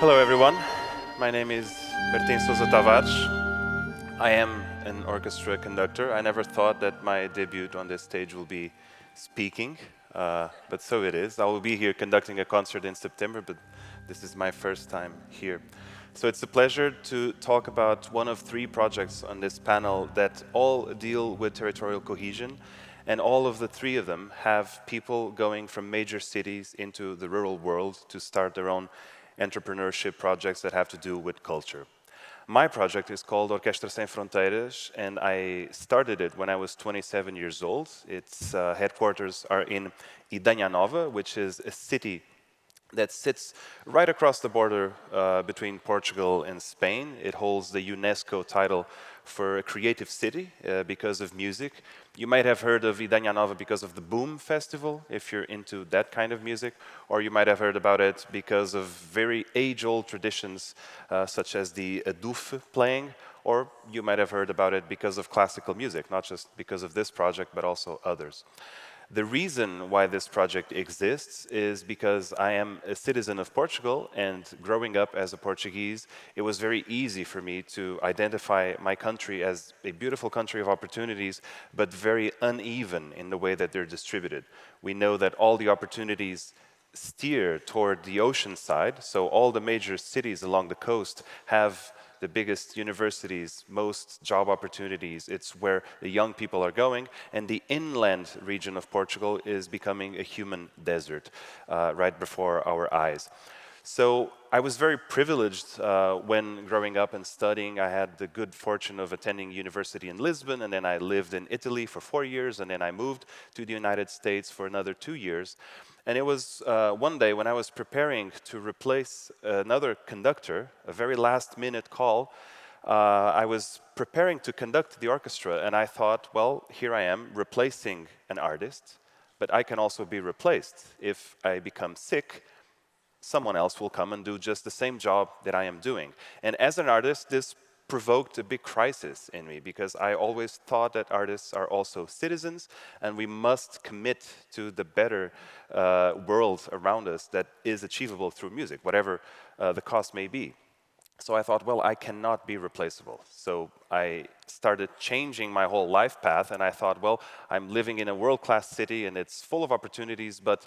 Hello everyone, my name is Martin Sousa Tavares. I am an orchestra conductor. I never thought that my debut on this stage will be speaking, but so it is. I will be here conducting a concert in September, but this is my first time here. So it's a pleasure to talk about one of three projects on this panel that all deal with territorial cohesion, and all of the three of them have people going from major cities into the rural world to start their own entrepreneurship projects that have to do with culture. My project is called Orquestra Sem Fronteiras, and I started it when I was 27 years old. Its headquarters are in Idanha Nova, which is a city that sits right across the border between Portugal and Spain. It holds the UNESCO title for a creative city because of music. You might have heard of Idanha Nova because of the Boom Festival, if you're into that kind of music, or you might have heard about it because of very age-old traditions such as the Aduf playing, or you might have heard about it because of classical music, not just because of this project, but also others. The reason why this project exists is because I am a citizen of Portugal, and growing up as a Portuguese, it was very easy for me to identify my country as a beautiful country of opportunities, but very uneven in the way that they're distributed. We know that all the opportunities steer toward the ocean side, so all the major cities along the coast have the biggest universities, most job opportunities. It's where the young people are going, and the inland region of Portugal is becoming a human desert right before our eyes. So I was very privileged when growing up and studying. I had the good fortune of attending university in Lisbon, and then I lived in Italy for 4 years, and then I moved to the United States for another 2 years. And it was one day when I was preparing to replace another conductor, a very last-minute call. I was preparing to conduct the orchestra, and I thought, well, here I am replacing an artist, but I can also be replaced. If I become sick, someone else will come and do just the same job that I am doing. And as an artist, this provoked a big crisis in me, because I always thought that artists are also citizens, and we must commit to the better world around us that is achievable through music, whatever the cost may be. So I thought, well, I cannot be replaceable. So I started changing my whole life path, and I thought, well, I'm living in a world-class city, and it's full of opportunities, but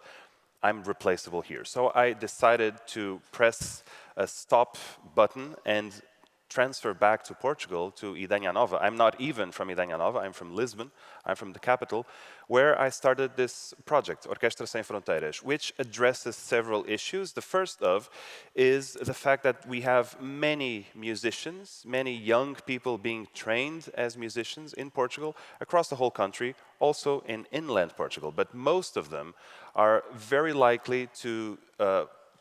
I'm replaceable here. So I decided to press a stop button and transfer back to Portugal, to Idanha Nova. I'm not even from Idanha Nova, I'm from Lisbon, I'm from the capital, where I started this project, Orquestra Sem Fronteiras, which addresses several issues. The first of is the fact that we have many musicians, many young people being trained as musicians in Portugal, across the whole country, also in inland Portugal, but most of them are very likely to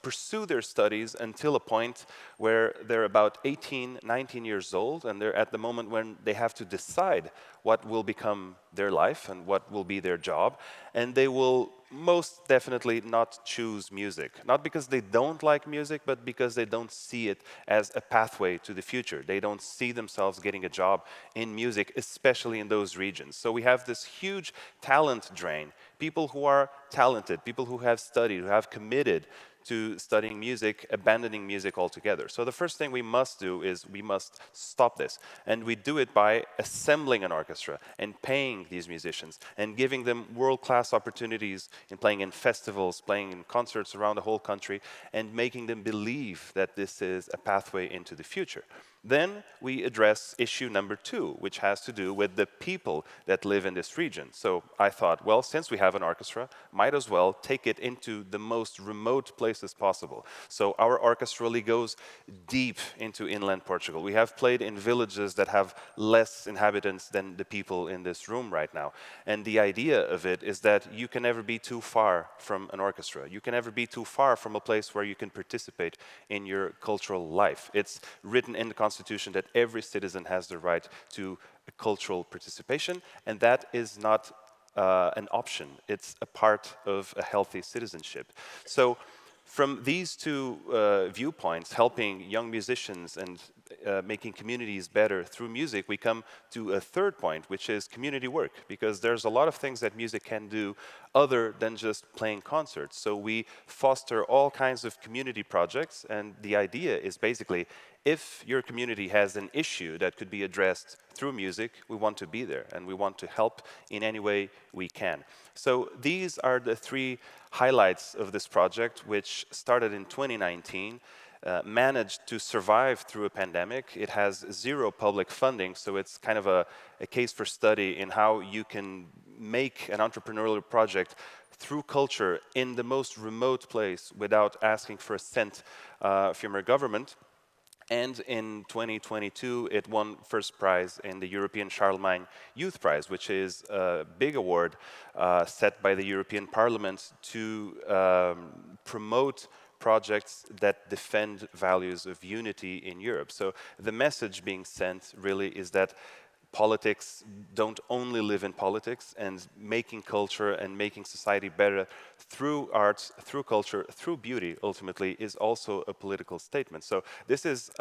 pursue their studies until a point where they're about 18, 19 years old, and they're at the moment when they have to decide what will become their life and what will be their job, and they will most definitely not choose music. Not because they don't like music, but because they don't see it as a pathway to the future. They don't see themselves getting a job in music, especially in those regions. So we have this huge talent drain. People who are talented, people who have studied, who have committed to studying music, abandoning music altogether. So the first thing we must do is we must stop this. And we do it by assembling an orchestra and paying these musicians and giving them world-class opportunities in playing in festivals, playing in concerts around the whole country, and making them believe that this is a pathway into the future. Then we address issue number 2, which has to do with the people that live in this region. So I thought, well, since we have an orchestra, might as well take it into the most remote places possible. So our orchestra really goes deep into inland Portugal. We have played in villages that have less inhabitants than the people in this room right now. And the idea of it is that you can never be too far from an orchestra. You can never be too far from a place where you can participate in your cultural life. It's written in the Constitution that every citizen has the right to cultural participation, and that is not an option. It's a part of a healthy citizenship. So from these two viewpoints, helping young musicians and making communities better through music, we come to a third point, which is community work, because there's a lot of things that music can do other than just playing concerts. So we foster all kinds of community projects, and the idea is basically, if your community has an issue that could be addressed through music, we want to be there, and we want to help in any way we can. So these are the three highlights of this project, which started in 2019, managed to survive through a pandemic. It has zero public funding, so it's kind of a case for study in how you can make an entrepreneurial project through culture in the most remote place without asking for a cent from your government. And in 2022, it won first prize in the European Charlemagne Youth Prize, which is a big award set by the European Parliament to promote projects that defend values of unity in Europe. So the message being sent really is that politics don't only live in politics, and making culture and making society better through arts, through culture, through beauty, ultimately, is also a political statement. So this is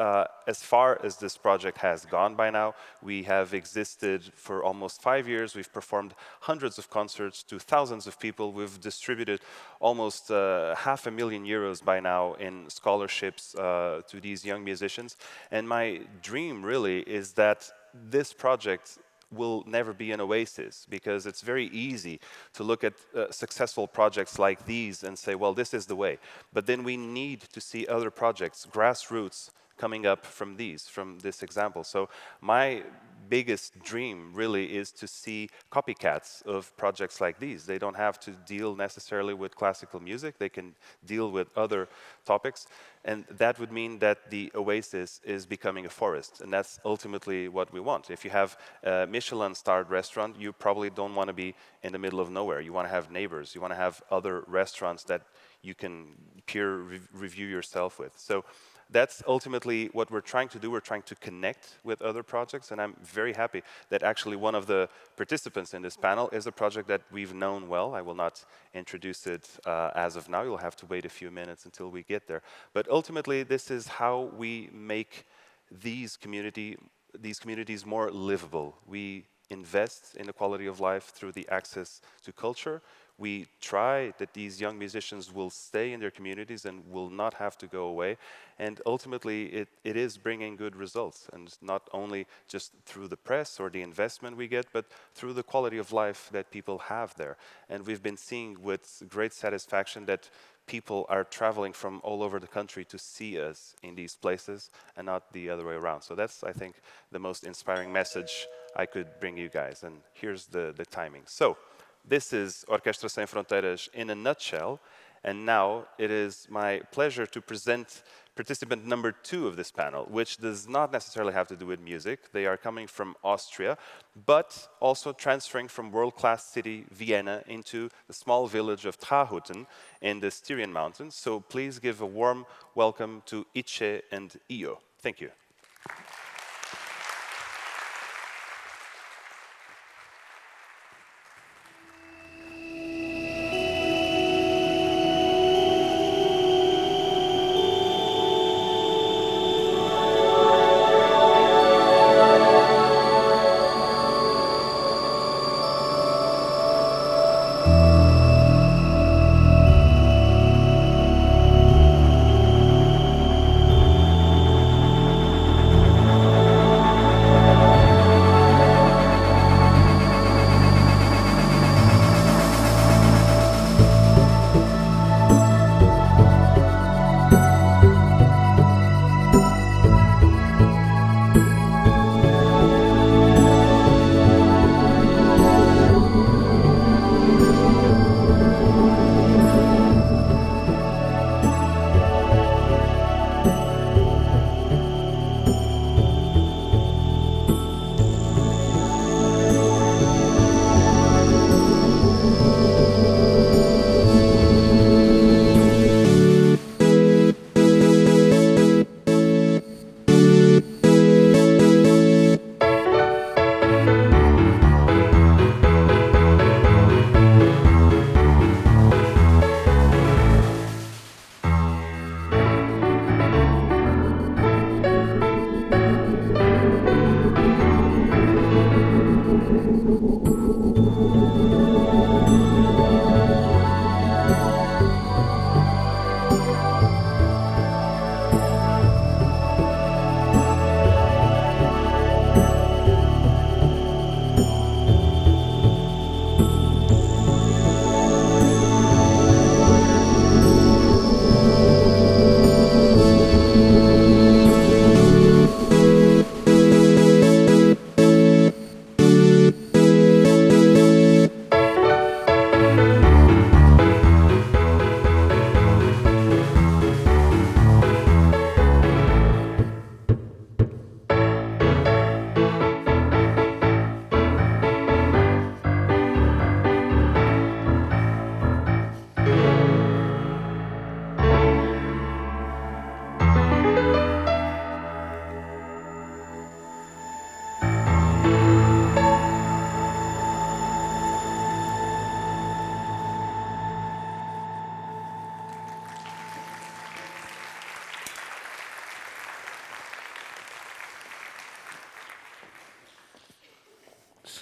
as far as this project has gone by now. We have existed for almost 5 years. We've performed hundreds of concerts to thousands of people. We've distributed almost €500,000 by now in scholarships to these young musicians. And my dream really is that this project will never be an oasis, because it's very easy to look at successful projects like these and say, well, this is the way. But then we need to see other projects, grassroots, coming up from this example. So my biggest dream really is to see copycats of projects like these. They don't have to deal necessarily with classical music. They can deal with other topics. And that would mean that the oasis is becoming a forest. And that's ultimately what we want. If you have a Michelin-starred restaurant, you probably don't want to be in the middle of nowhere. You want to have neighbors. You want to have other restaurants that you can peer review yourself with. So that's ultimately what we're trying to do. We're trying to connect with other projects, and I'm very happy that actually one of the participants in this panel is a project that we've known well. I will not introduce it as of now. You'll have to wait a few minutes until we get there. But ultimately, this is how we make these communities more livable. We invest in the quality of life through the access to culture. We try that these young musicians will stay in their communities and will not have to go away. And ultimately, it is bringing good results. And not only just through the press or the investment we get, but through the quality of life that people have there. And we've been seeing with great satisfaction that people are traveling from all over the country to see us in these places and not the other way around. So that's, I think, the most inspiring message I could bring you guys. And here's the timing. So this is Orquestra Sem Fronteiras in a nutshell. And now it is my pleasure to present participant number 2 of this panel, which does not necessarily have to do with music. They are coming from Austria, but also transferring from world-class city Vienna into the small village of Trahuten in the Styrian Mountains. So please give a warm welcome to Ice and Io. Thank you.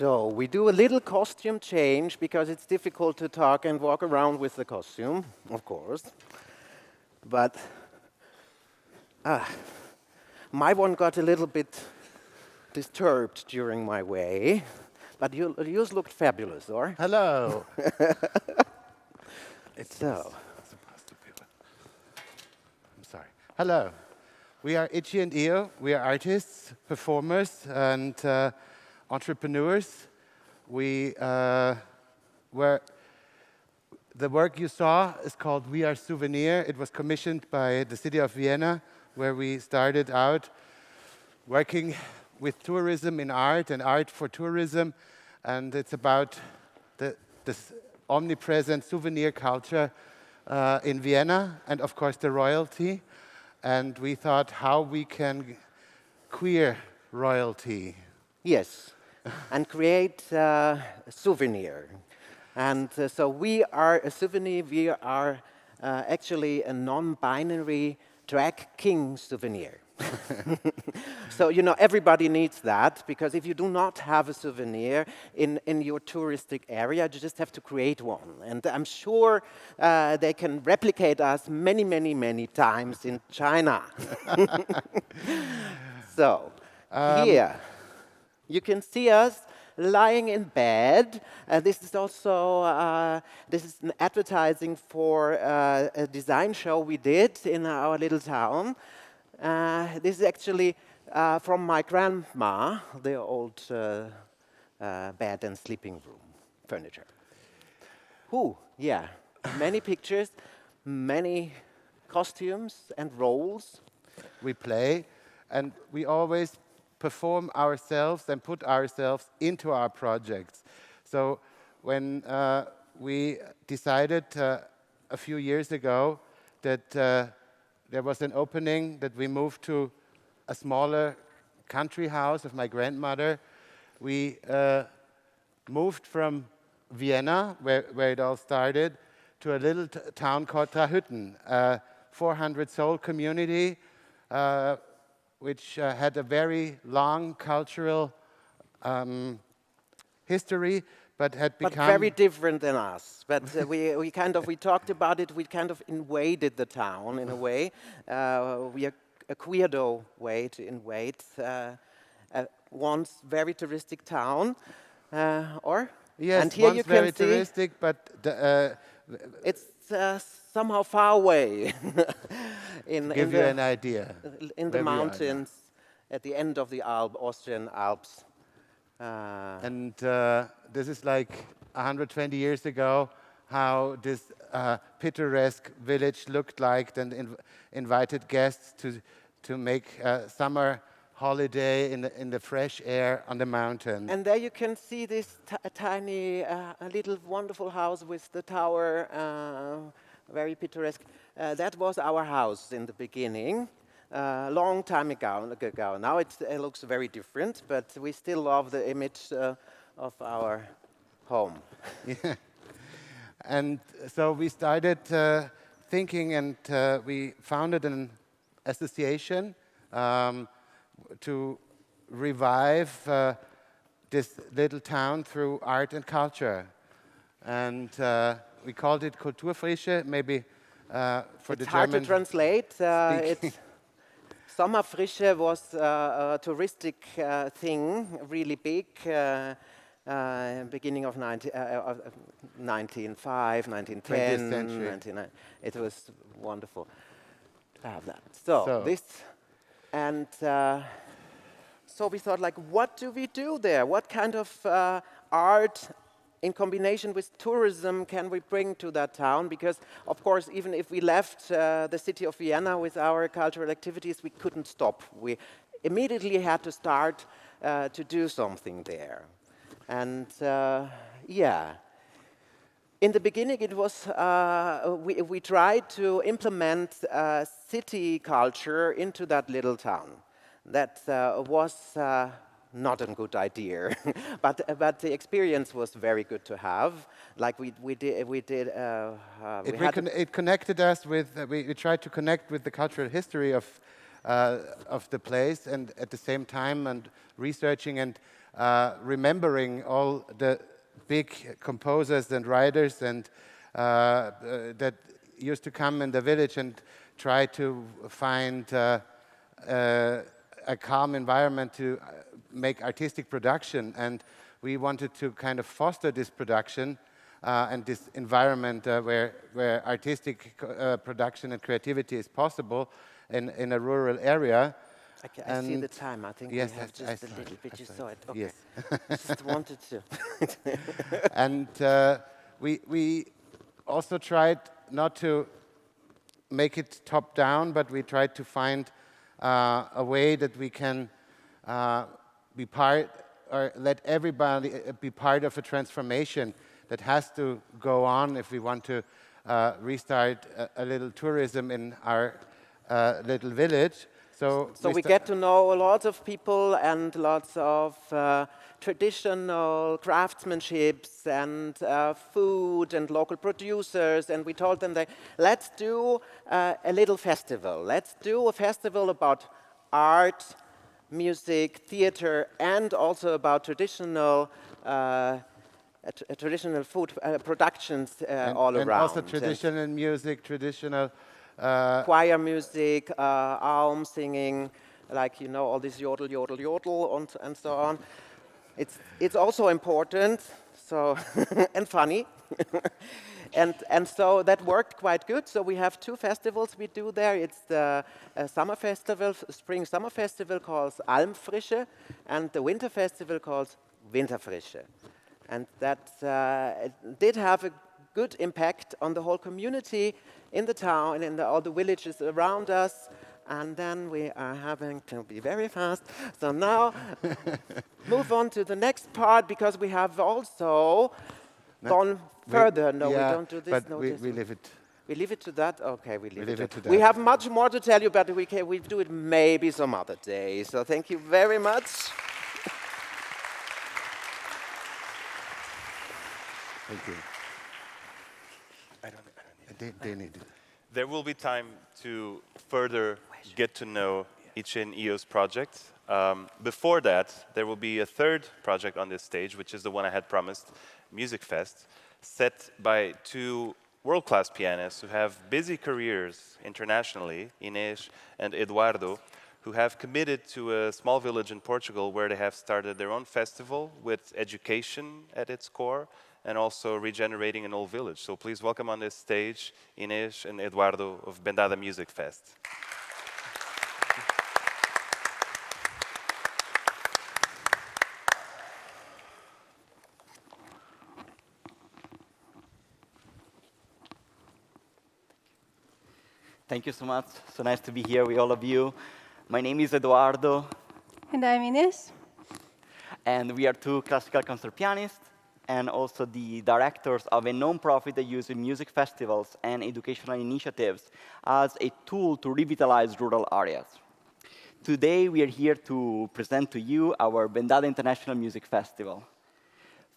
So we do a little costume change because it's difficult to talk and walk around with the costume, of course. But my one got a little bit disturbed during my way. But yours looked fabulous, or? Hello. It's So. supposed to be. I'm sorry. Hello. We are Itchy and Io. We are artists, performers, and entrepreneurs. The work you saw is called We Are Souvenir. It was commissioned by the city of Vienna, where we started out working with tourism in art and art for tourism. And it's about this omnipresent souvenir culture in Vienna, and of course the royalty. And we thought how we can queer royalty. Yes, and create a souvenir. And so we are a souvenir, we are actually a non-binary drag king souvenir. So, you know, everybody needs that, because if you do not have a souvenir in your touristic area, you just have to create one. And I'm sure they can replicate us many, many, many times in China. So, here, you can see us lying in bed. This is also this is an advertising for a design show we did in our little town. This is actually from my grandma, the old bed and sleeping room furniture. Yeah, many pictures, many costumes and roles. We play, and we always perform ourselves and put ourselves into our projects. So when we decided a few years ago that there was an opening, that we moved to a smaller country house of my grandmother, we moved from Vienna, where it all started, to a little town called Trahütten, a 400-soul community, which had a very long cultural history, but had become... But very different than us. But we talked about it, we kind of invaded the town in a way. We are a queerdo way to invade once very touristic town, or? Yes, and here once you can very see touristic, but... it's somehow far away. Give you an idea. In the mountains, at the end of the Austrian Alps. And this is like 120 years ago, how this picturesque village looked like, and invited guests to make a summer holiday in the fresh air on the mountain. And there you can see this tiny, little wonderful house with the tower, very picturesque. That was our house in the beginning. Long time ago. Now it looks very different, but we still love the image of our home. Yeah. And so we started thinking, and we founded an association to revive this little town through art and culture. And we called it Kulturfrische, maybe for the German... It's hard to translate. Sommerfrische was a touristic thing, really big, beginning of 1905, 1910, 1909. It was wonderful to have that. So this, and so we thought, like, what do we do there? What kind of art in combination with tourism can we bring to that town? Because, of course, even if we left the city of Vienna with our cultural activities, we couldn't stop. We immediately had to start to do something there. And yeah, in the beginning it was, we tried to implement city culture into that little town. That was not a good idea, but the experience was very good to have. Like it connected us with. We tried to connect with the cultural history of the place, and at the same time, and researching and remembering all the big composers and writers and that used to come in the village and try to find a calm environment to make artistic production. And we wanted to kind of foster this production and this environment where artistic production and creativity is possible in a rural area. I see the time. I think yes, we have just a little bit. You saw it. Okay. Yes. Just wanted to. And we also tried not to make it top down, but we tried to find a way that we can be part, or let everybody be part of a transformation that has to go on if we want to restart a little tourism in our little village. So we get to know a lot of people and lots of traditional craftsmanships and food and local producers, and we told them that let's do a little festival. Let's do a festival about art, music, theater, and also about traditional food productions all around. And also traditional music, traditional choir music, Aum singing, like, you know, all this yodel, yodel, yodel, and so on. It's also important, so and funny. And so that worked quite good. So we have two festivals we do there. It's the summer festival, spring summer festival called Almfrische, and the winter festival called Winterfrische. And that did have a good impact on the whole community in the town and in all the villages around us. And then we are having to be very fast. So now move on to the next part, because we have also gone further. No, yeah, we don't do this. But no, we leave it. We leave it to that? Okay, we leave it to that. that. We have much more to tell you, but we do it maybe some other day. So thank you very much. Thank you. They need it. There will be time to further get to know Ichin EO's project. Before that, there will be a third project on this stage, which is the one I had promised, Music Fest, set by two world-class pianists who have busy careers internationally, Inês and Eduardo, who have committed to a small village in Portugal where they have started their own festival with education at its core and also regenerating an old village. So please welcome on this stage Inês and Eduardo of Bendada Music Fest. Thank you so much. So nice to be here with all of you. My name is Eduardo. And I'm Inês. And we are two classical concert pianists and also the directors of a non-profit that uses music festivals and educational initiatives as a tool to revitalize rural areas. Today, we are here to present to you our Bendada International Music Festival.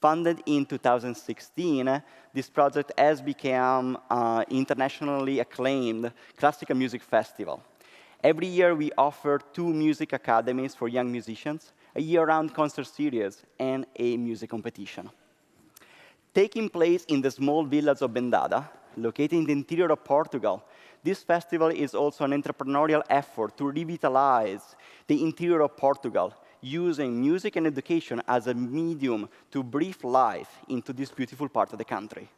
Funded in 2016, this project has become an internationally acclaimed classical music festival. Every year, we offer 2 music academies for young musicians, a year-round concert series, and a music competition. Taking place in the small village of Bendada, located in the interior of Portugal, this festival is also an entrepreneurial effort to revitalize the interior of Portugal, using music and education as a medium to breathe life into this beautiful part of the country.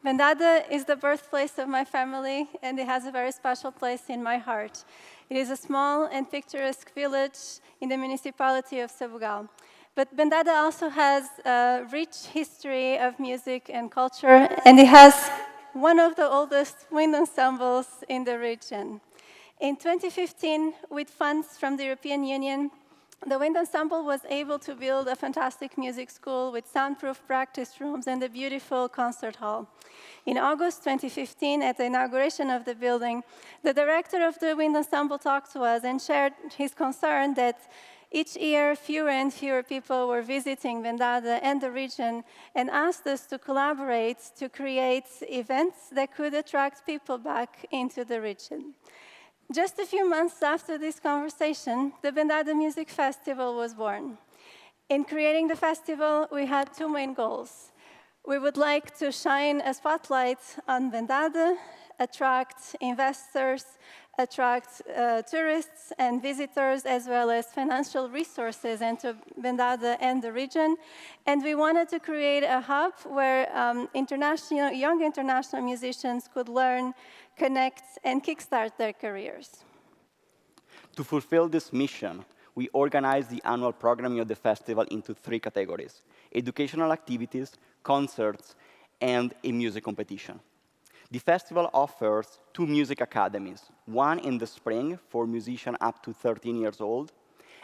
Bendada is the birthplace of my family, and it has a very special place in my heart. It is a small and picturesque village in the municipality of Sabugal. But Bendada also has a rich history of music and culture, and it has one of the oldest wind ensembles in the region. In 2015, with funds from the European Union, the wind ensemble was able to build a fantastic music school with soundproof practice rooms and a beautiful concert hall. In August 2015, at the inauguration of the building, the director of the wind ensemble talked to us and shared his concern that each year, fewer and fewer people were visiting Bendada and the region, and asked us to collaborate to create events that could attract people back into the region. Just a few months after this conversation, the Bendada Music Festival was born. In creating the festival, we had two main goals. We would like to shine a spotlight on Bendada, attract investors, attract tourists and visitors, as well as financial resources into Bendada and the region. And we wanted to create a hub where young international musicians could learn, connect, and kickstart their careers. To fulfill this mission, we organized the annual programming of the festival into three categories: educational activities, concerts, and a music competition. The festival offers two music academies, one in the spring for musicians up to 13 years old,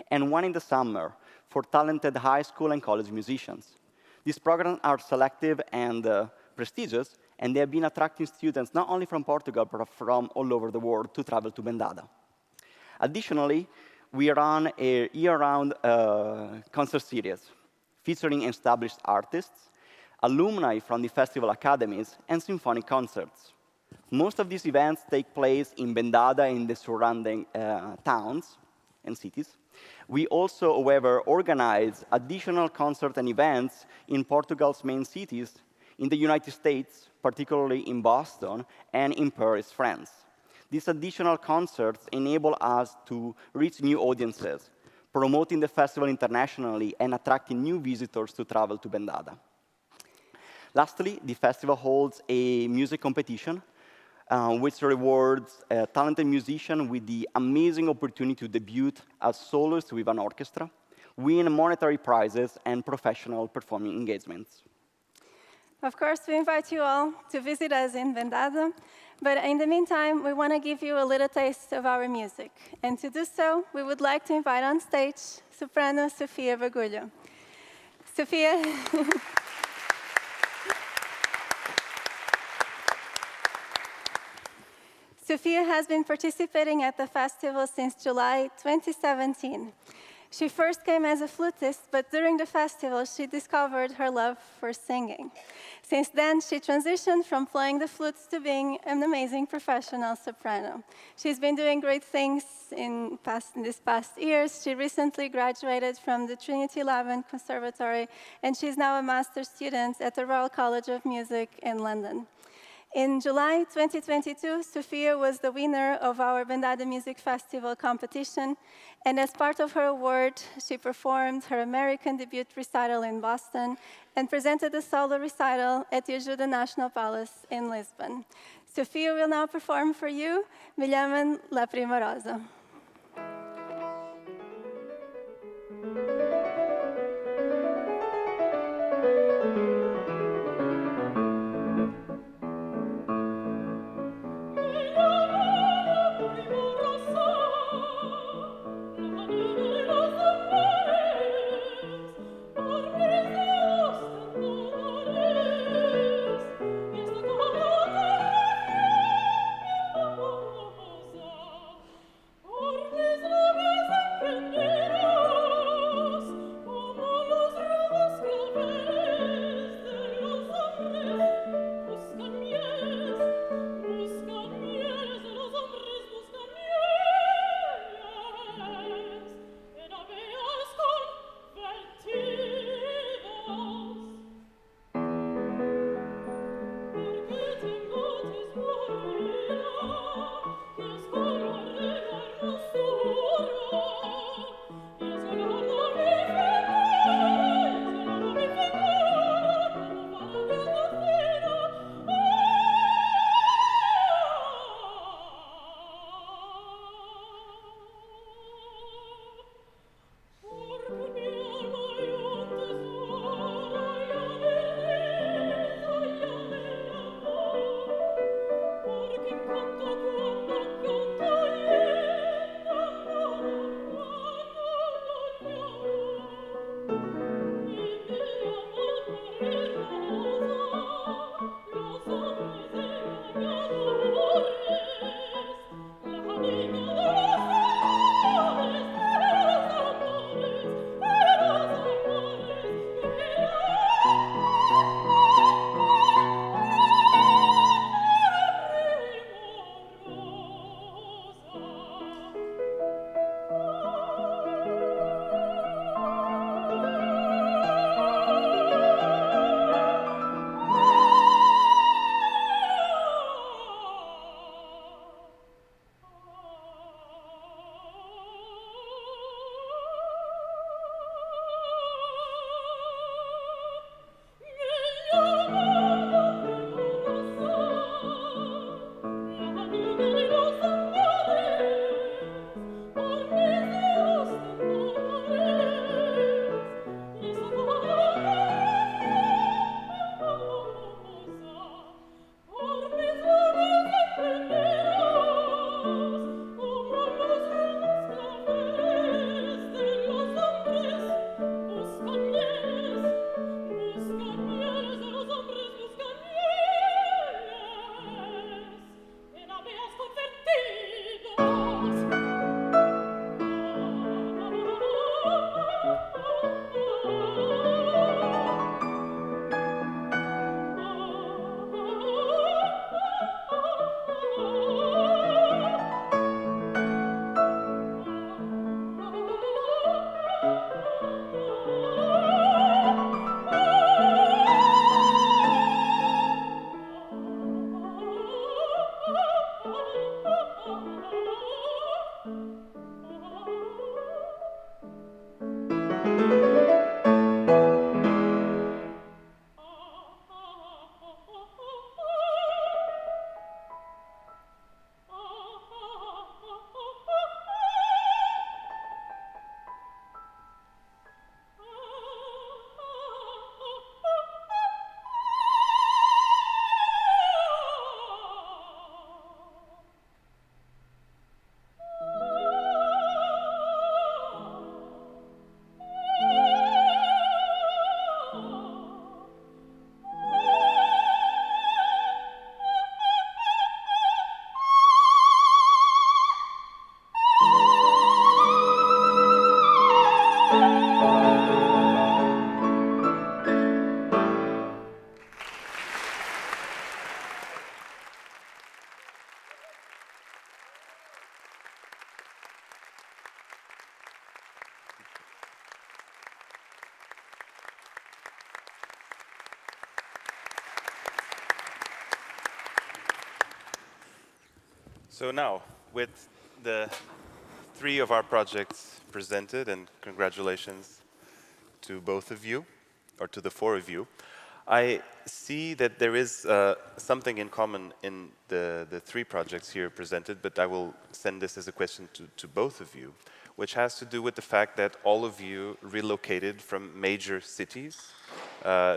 and one in the summer for talented high school and college musicians. These programs are selective and prestigious, and they have been attracting students not only from Portugal, but from all over the world to travel to Bendada. Additionally, we run a year-round concert series featuring established artists, alumni from the festival academies, and symphonic concerts. Most of these events take place in Bendada and the surrounding towns and cities. We also, however, organize additional concerts and events in Portugal's main cities, in the United States, particularly in Boston, and in Paris, France. These additional concerts enable us to reach new audiences, promoting the festival internationally and attracting new visitors to travel to Bendada. Lastly, the festival holds a music competition, which rewards a talented musician with the amazing opportunity to debut as soloist with an orchestra, win monetary prizes, and professional performing engagements. Of course, we invite you all to visit us in Bendada, but in the meantime, we want to give you a little taste of our music. And to do so, we would like to invite on stage soprano Sofia Bagulho. Sofia. Sofia has been participating at the festival since July 2017. She first came as a flutist, but during the festival, she discovered her love for singing. Since then, she transitioned from playing the flute to being an amazing professional soprano. She's been doing great things in these past years. She recently graduated from the Trinity Laban Conservatory, and she's now a master's student at the Royal College of Music in London. In July 2022, Sofia was the winner of our Bendada Music Festival competition, and as part of her award, she performed her American debut recital in Boston and presented a solo recital at the Ajuda National Palace in Lisbon. Sofia will now perform for you Me Llaman La Primorosa. Oh So now, with the 3 of our projects presented, and congratulations to both of you, or to the 4 of you, I see that there is something in common in the 3 projects here presented, but I will send this as a question to both of you, which has to do with the fact that all of you relocated from major cities,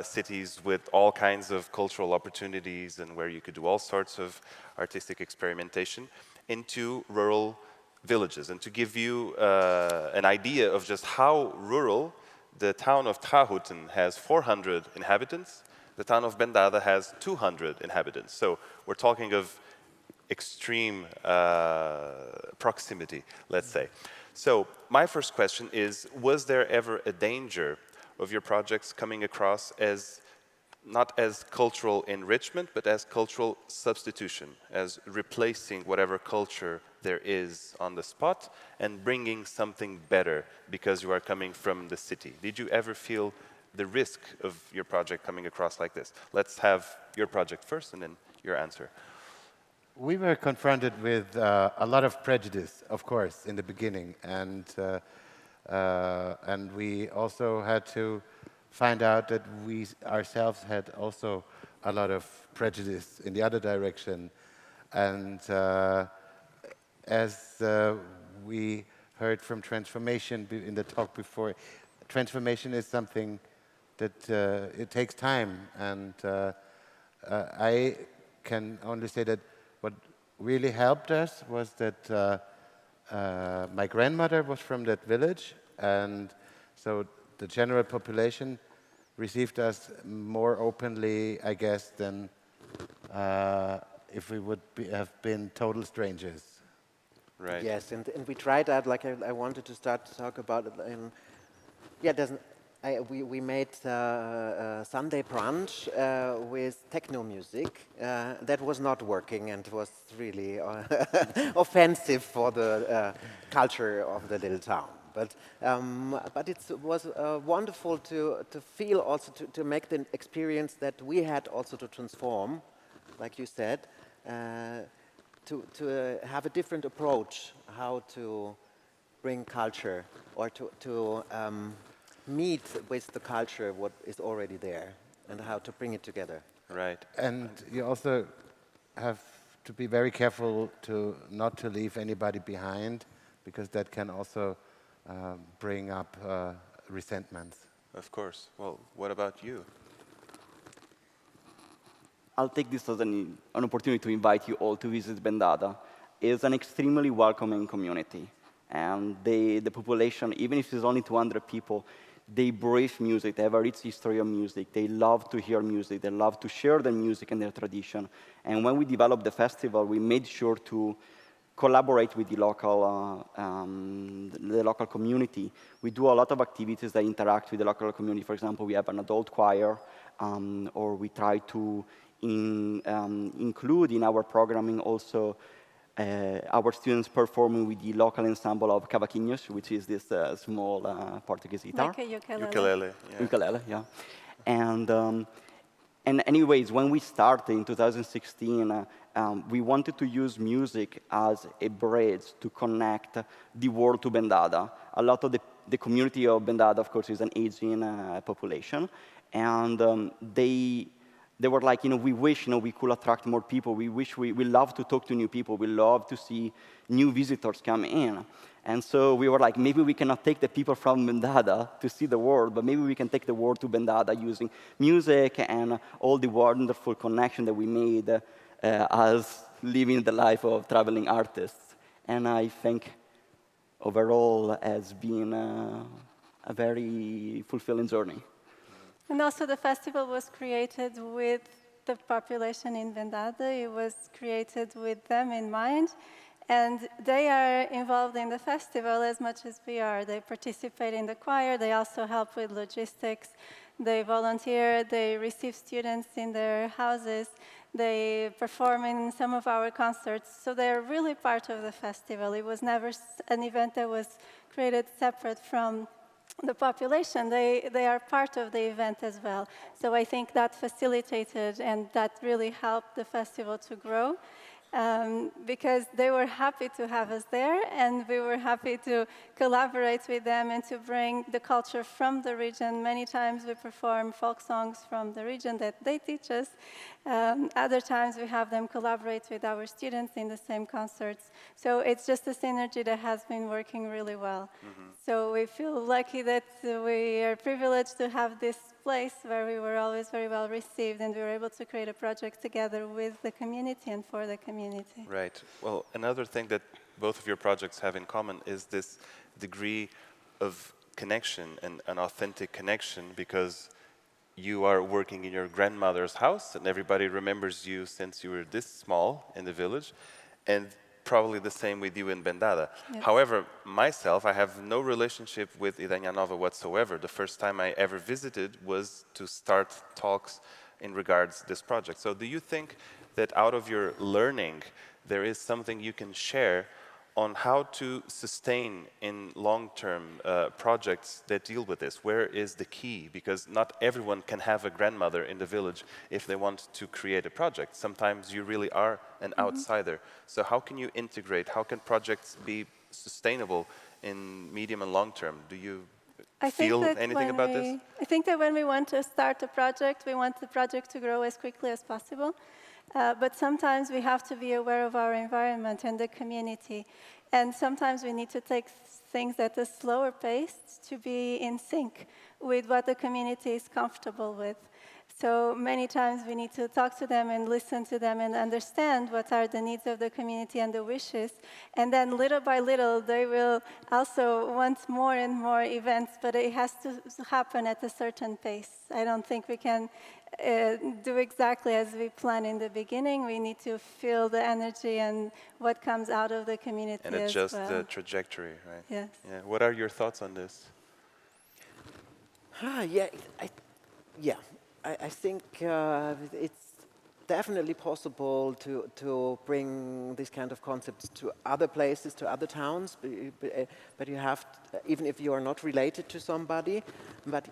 cities with all kinds of cultural opportunities and where you could do all sorts of artistic experimentation, into rural villages. And to give you an idea of just how rural, the town of Trahuten has 400 inhabitants, the town of Bendada has 200 inhabitants. So we're talking of extreme proximity, let's say. So my first question is, was there ever a danger of your projects coming across as not as cultural enrichment, but as cultural substitution, as replacing whatever culture there is on the spot and bringing something better because you are coming from the city? Did you ever feel the risk of your project coming across like this? Let's have your project first and then your answer. We were confronted with a lot of prejudice, of course, in the beginning, and we also had to find out that we ourselves had also a lot of prejudice in the other direction. And as we heard from Transformation in the talk before, transformation is something that it takes time, and I can only say that what really helped us was that my grandmother was from that village, and so the general population received us more openly, I guess, than if we would have been total strangers. Right. Yes, and we tried that. Like I wanted to start to talk about it. We made Sunday brunch with techno music. That was not working and was really offensive for the culture of the little town. But it was wonderful to feel also to make the experience that we had also to transform, like you said, to have a different approach how to bring culture or to meet with the culture what is already there and how to bring it together. Right. And you also have to be very careful not to leave anybody behind, because that can also bring up resentments. Of course. Well, what about you? I'll take this as an opportunity to invite you all to visit Bendada. It's an extremely welcoming community. And the population, even if it's only 200 people, they breathe music. They have a rich history of music. They love to hear music. They love to share their music and their tradition. And when we developed the festival, we made sure to collaborate with the local community. We do a lot of activities that interact with the local community. For example, we have an adult choir, or we try to include in our programming also our students performing with the local ensemble of cavaquinhos, which is this small Portuguese guitar. Like a ukulele. Ukulele. Yeah. Ukulele, yeah. And anyways, when we started in 2016, we wanted to use music as a bridge to connect the world to Bendada. A lot of the community of Bendada, of course, is an aging population, and they were like, we wish, we could attract more people. We love to talk to new people. We love to see new visitors come in. And so we were like, maybe we cannot take the people from Bendada to see the world, but maybe we can take the world to Bendada using music and all the wonderful connection that we made as living the life of traveling artists. And I think overall has been a very fulfilling journey. And also the festival was created with the population in Bendada. It was created with them in mind. And they are involved in the festival as much as we are. They participate in the choir. They also help with logistics. They volunteer. They receive students in their houses. They perform in some of our concerts. So they're really part of the festival. It was never an event that was created separate from the population. They are part of the event as well. So I think that facilitated and that really helped the festival to grow. because they were happy to have us there, and we were happy to collaborate with them and to bring the culture from the region. Many times we perform folk songs from the region that they teach us. Other times we have them collaborate with our students in the same concerts. So it's just a synergy that has been working really well. So we feel lucky that we are privileged to have this place where we were always very well received, and we were able to create a project together with the community and for the community. Right. Well, another thing that both of your projects have in common is this degree of connection and an authentic connection, because you are working in your grandmother's house and everybody remembers you since you were this small in the village, and probably the same with you in Bendada. Yep. However, myself, I have no relationship with Idanha Nova whatsoever. The first time I ever visited was to start talks in regards to this project. So do you think that out of your learning, there is something you can share on how to sustain in long-term projects that deal with this? Where is the key? Because not everyone can have a grandmother in the village if they want to create a project. Sometimes you really are an outsider. So how can you integrate? How can projects be sustainable in medium and long term? Do you feel anything about this? I think that when we want to start a project, we want the project to grow as quickly as possible. But sometimes we have to be aware of our environment and the community. And sometimes we need to take things at a slower pace to be in sync with what the community is comfortable with. So many times we need to talk to them and listen to them and understand what are the needs of the community and the wishes. And then little by little, they will also want more and more events, but it has to happen at a certain pace. I don't think we can do exactly as we plan in the beginning. We need to feel the energy and what comes out of the community and adjust the trajectory, right? Yes. Yeah. What are your thoughts on this? I think it's definitely possible to bring this kind of concepts to other places, to other towns, but you have to, even if you are not related to somebody, but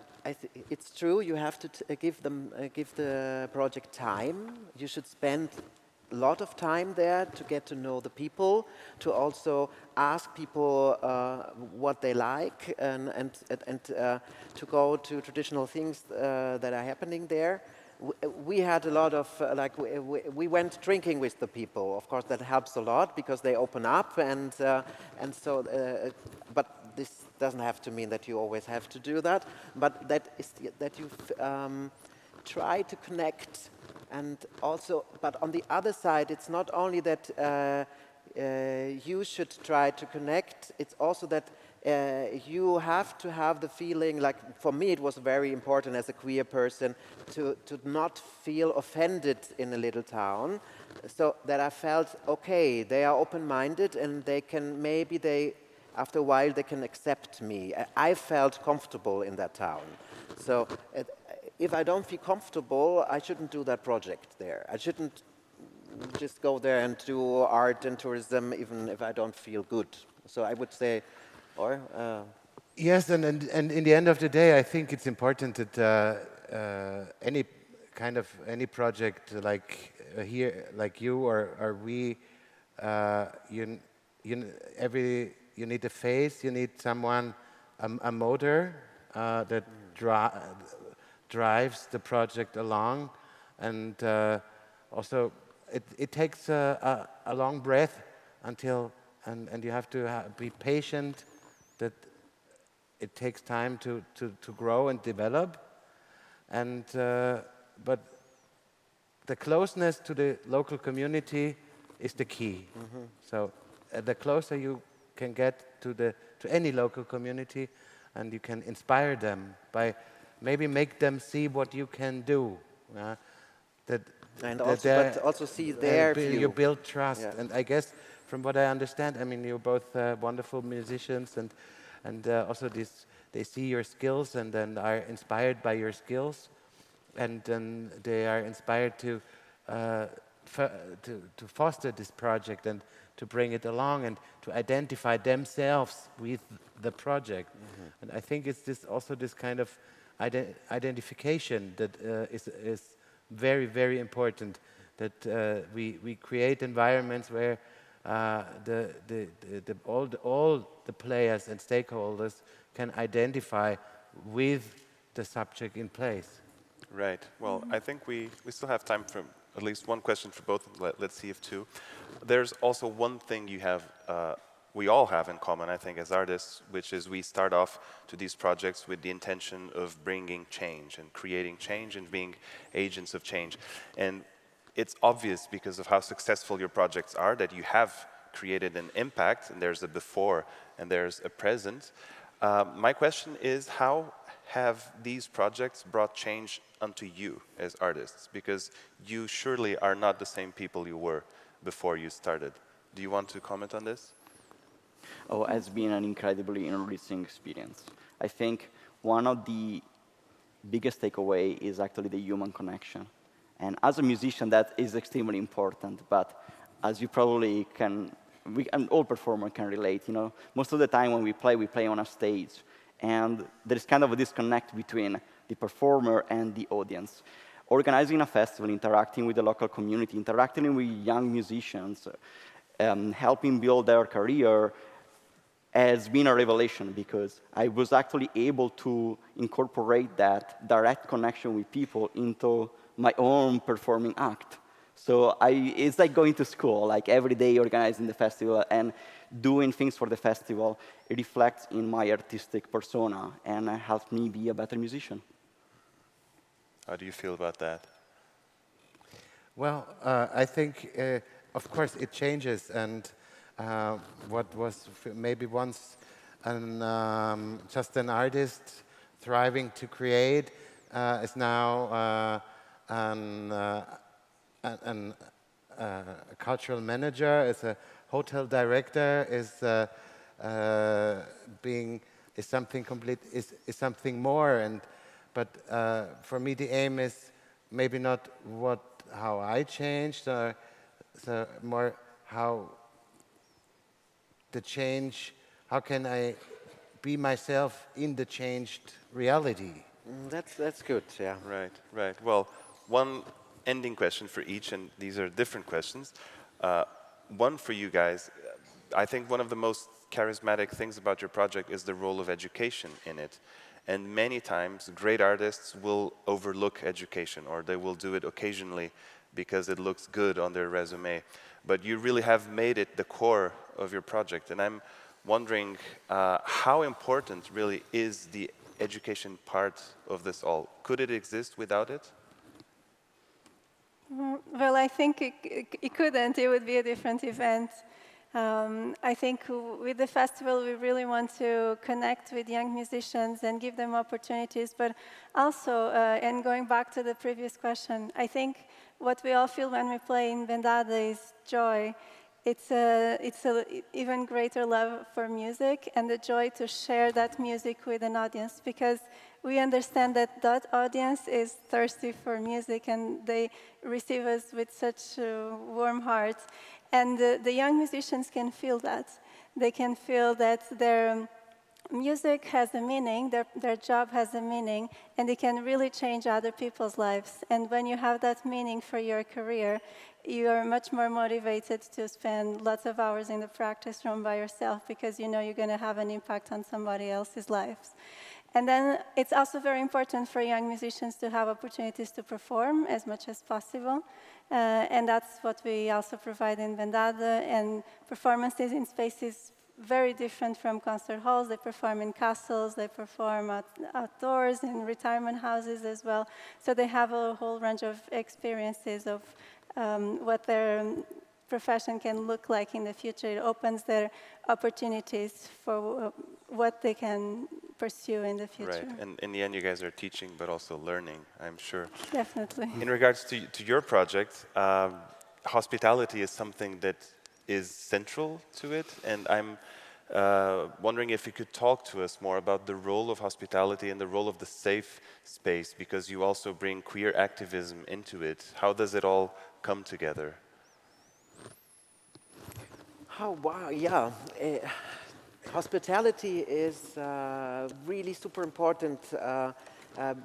it's true, you have to give the project time. You should spend a lot of time there to get to know the people, to also ask people what they like, and to go to traditional things that are happening there. We had a lot of, we went drinking with the people. Of course, that helps a lot because they open up, and so, but this doesn't have to mean that you always have to do that, but that you try to connect. And also, but on the other side, it's not only that you should try to connect, it's also that you have to have the feeling, like for me it was very important as a queer person to not feel offended in a little town, so that I felt, okay, they are open-minded and they can, after a while they can accept me. I felt comfortable in that town. So if I don't feel comfortable, I shouldn't do that project there. I shouldn't just go there and do art and tourism even if I don't feel good. So I would say, yes, and in the end of the day, I think it's important that any project like here, like you or we, you need a face, you need someone, a motor that drives the project along, and also it takes a long breath until, and you have to be patient, that it takes time to grow and develop, and but the closeness to the local community is the key. Mm-hmm. So the closer you can get to any local community, and you can inspire them by maybe make them see what you can do. But also see their view. You build trust, yeah. And I guess from what I understand, I mean, you're both wonderful musicians, and also they see your skills and then are inspired by your skills, and then they are inspired to foster this project and to bring it along and to identify themselves with the project. Mm-hmm. And I think it's this kind of identification that is very, very important, that we create environments where all the players and stakeholders can identify with the subject in place. Right. Well, I think we still have time for at least one question for both. Let's see if two. There's also one thing you have, we all have in common, I think, as artists, which is we start off to these projects with the intention of bringing change and creating change and being agents of change. And it's obvious because of how successful your projects are that you have created an impact, and there's a before and there's a present. My question is, how have these projects brought change unto you as artists? Because you surely are not the same people you were before you started. Do you want to comment on this? Oh, it's been an incredibly enriching experience. I think one of the biggest takeaway is actually the human connection. And as a musician, that is extremely important. But as you probably can, and all performers can relate, you know, most of the time when we play on a stage. And there's kind of a disconnect between the performer and the audience. Organizing a festival, interacting with the local community, interacting with young musicians, helping build their career has been a revelation because I was actually able to incorporate that direct connection with people into my own performing act. So it's like going to school, like every day organizing the festival and doing things for the festival. It reflects in my artistic persona and helps me be a better musician. How do you feel about that? Well, I think, of course, it changes, and what was maybe once just an artist thriving to create is now a cultural manager, is a hotel director, is something more. But for me, the aim is maybe not how I changed, so more how the change. How can I be myself in the changed reality? That's good. Yeah. Right. Right. Well, one ending question for each, and these are different questions. One for you guys. I think one of the most charismatic things about your project is the role of education in it. And many times, great artists will overlook education, or they will do it occasionally because it looks good on their resume. But you really have made it the core of your project. And I'm wondering how important really is the education part of this all? Could it exist without it? Well, I think it couldn't. It would be a different event. I think with the festival, we really want to connect with young musicians and give them opportunities. But also, and going back to the previous question, I think what we all feel when we play in Vendada is joy. It's a even greater love for music and the joy to share that music with an audience, because we understand that that audience is thirsty for music and they receive us with such warm hearts. And the young musicians can feel that. They can feel that their music has a meaning, their job has a meaning, and it can really change other people's lives. And when you have that meaning for your career, you are much more motivated to spend lots of hours in the practice room by yourself because you know you're going to have an impact on somebody else's lives. And then it's also very important for young musicians to have opportunities to perform as much as possible. And that's what we also provide in Vendada. And performances in spaces very different from concert halls. They perform in castles, they perform outdoors, in retirement houses as well. So they have a whole range of experiences of what their profession can look like in the future. It opens their opportunities for what they can pursue in the future. Right, and in the end you guys are teaching but also learning, I'm sure. Definitely. In regards to your project, hospitality is something that is central to it, and I'm wondering if you could talk to us more about the role of hospitality and the role of the safe space, because you also bring queer activism into it. How does it all come together? Oh, wow, yeah. Hospitality is really super important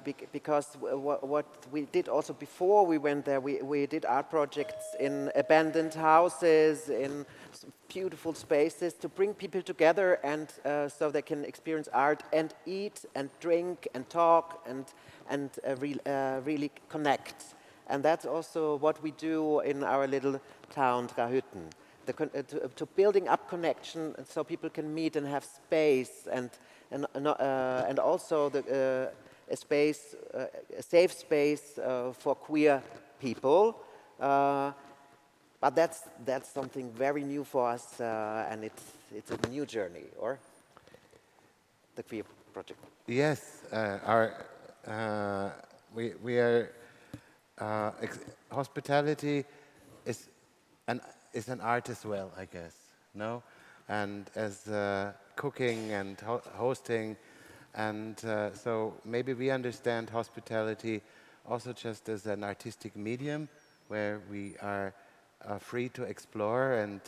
because what we did also before we went there, we did art projects in abandoned houses, in beautiful spaces to bring people together and so they can experience art and eat and drink and talk and really connect. And that's also what we do in our little town, Trahütten. To building up connection so people can meet and have space and also a space, a safe space for queer people. But that's something very new for us, and it's a new journey, or the queer project. Yes, we are hospitality is an art as well, I guess. No, and as cooking and hosting, and so maybe we understand hospitality also just as an artistic medium where we are free to explore and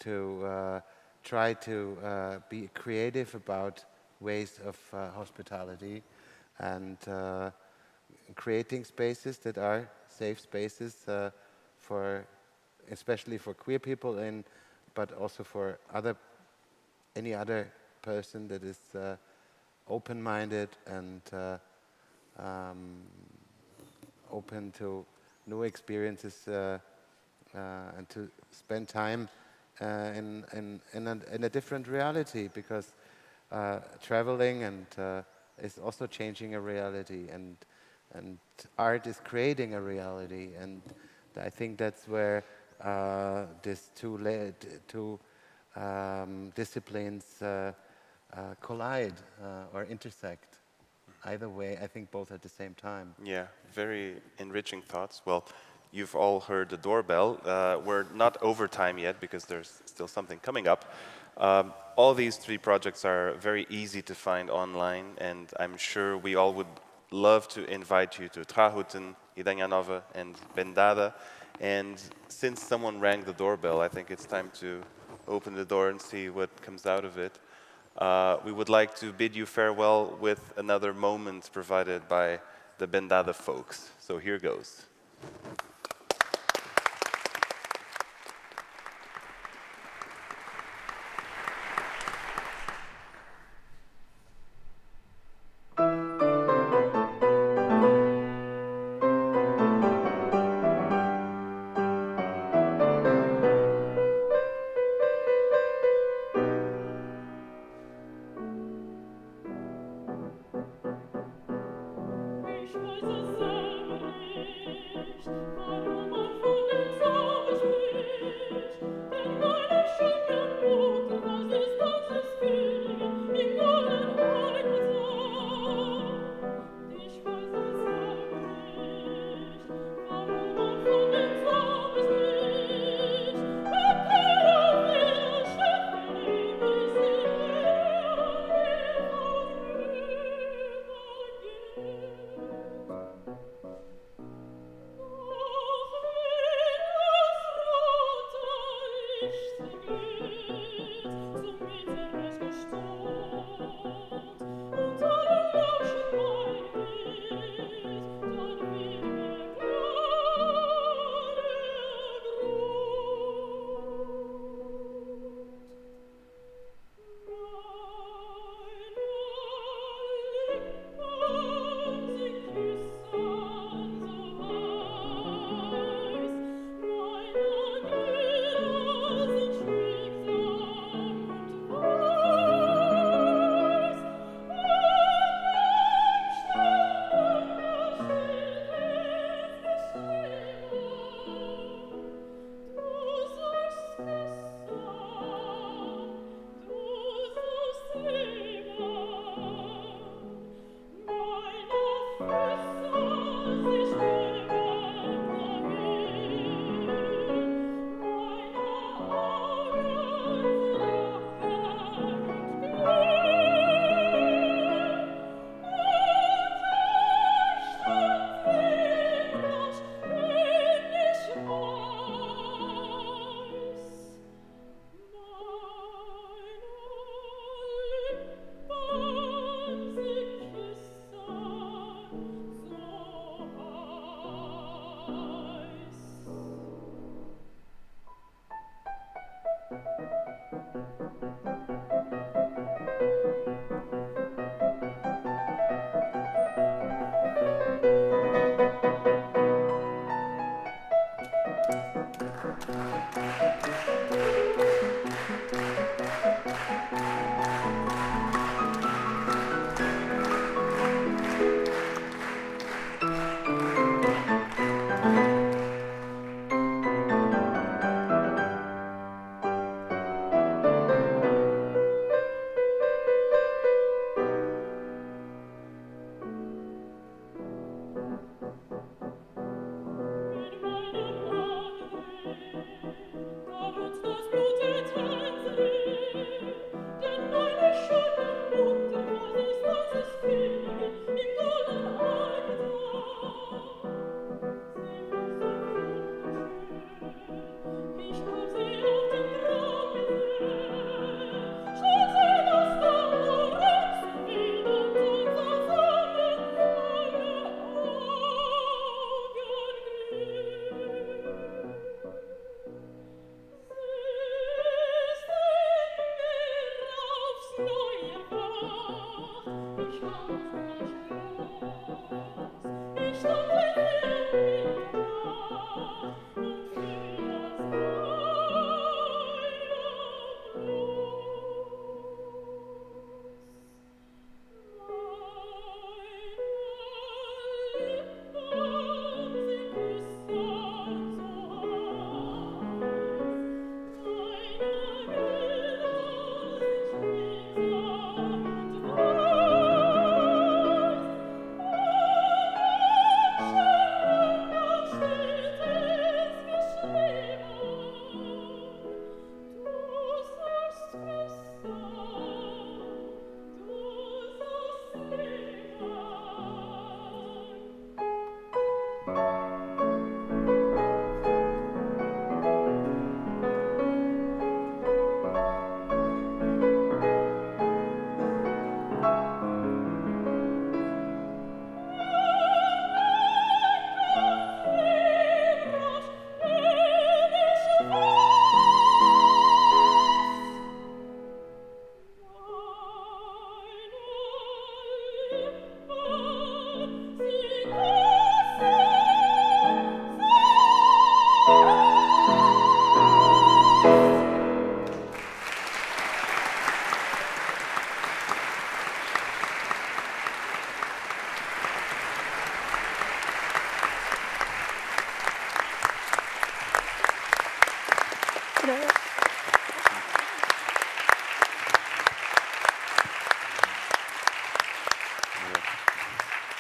to try to be creative about ways of hospitality and creating spaces that are safe spaces for, especially for queer people, but also for any other person that is open-minded and open to new experiences and to spend time in a different reality, because traveling and is also changing a reality, and art is creating a reality, and I think that's where these two disciplines collide or intersect. Either way, I think both at the same time. Yeah, very enriching thoughts. Well, you've all heard the doorbell. We're not over time yet because there's still something coming up. All these three projects are very easy to find online, and I'm sure we all would love to invite you to Trahütten, Idanha Nova, and Bendada. And since someone rang the doorbell, I think it's time to open the door and see what comes out of it. We would like to bid you farewell with another moment provided by the Bendada folks. So here goes. Tree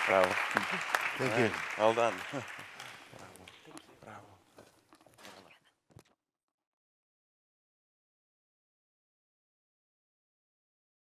Bravo. Thank you. Well done.